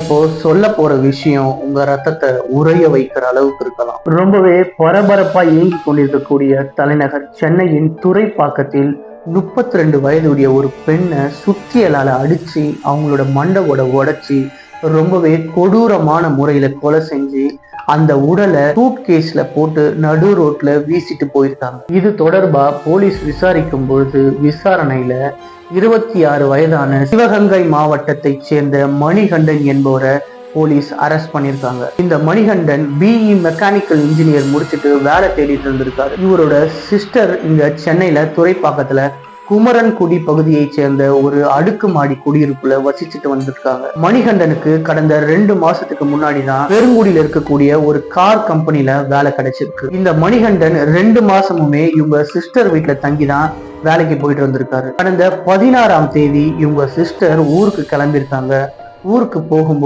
இப்போ சொல்ல போற விஷயம் உங்க ரத்தத்தை உறைய வைக்கிற அளவுக்கு இருக்கலாம். ரொம்பவே பரபரப்பா இயங்கி கொண்டிருக்கக்கூடிய தலைநகர் சென்னையின் துறைப்பாக்கத்தில் 32 வயதுடைய ஒரு பெண்ணை சுத்தியலால அடிச்சு அவங்களோட மண்டவோட உடைச்சி ரொம்பவே கொடூரமான முறையில கொலை செஞ்சு அந்த உடலை சூட்கேஸ்ல போட்டு நடு ரோட்ல வீசிட்டு போயிருக்காங்க. இது தொடர்பா போலீஸ் விசாரிக்கும் பொழுது விசாரணையில 26 வயதான சிவகங்கை மாவட்டத்தை சேர்ந்த மணிகண்டன் என்பவரை போலீஸ் அரெஸ்ட் பண்ணிருக்காங்க. இந்த மணிகண்டன் பிஇ மெக்கானிக்கல் இன்ஜினியர் முடிச்சுட்டு வேலை தேடிட்டு இருந்திருக்காரு. இவரோட சிஸ்டர் இங்க சென்னையில துறைப்பாக்கத்துல குமரன்குடி பகுதியை சேர்ந்த ஒரு அடுக்குமாடி குடியிருப்புல வசிச்சுட்டு வந்திருக்காங்க. மணிகண்டனுக்கு கடந்த 2 மாசத்துக்கு முன்னாடி தான் பெருங்குடியில இருக்கக்கூடிய ஒரு கார் கம்பெனில வேலை கிடைச்சிருக்கு. இந்த மணிகண்டன் 2 மாசமுமே இவங்க சிஸ்டர் வீட்டுல தங்கிதான் வேலைக்கு போயிட்டு வந்திருக்காரு. கடந்த 16ஆம் தேதி இவங்க சிஸ்டர் ஊருக்கு கிளம்பியிருக்காங்க. ஊருக்கு போகும்போது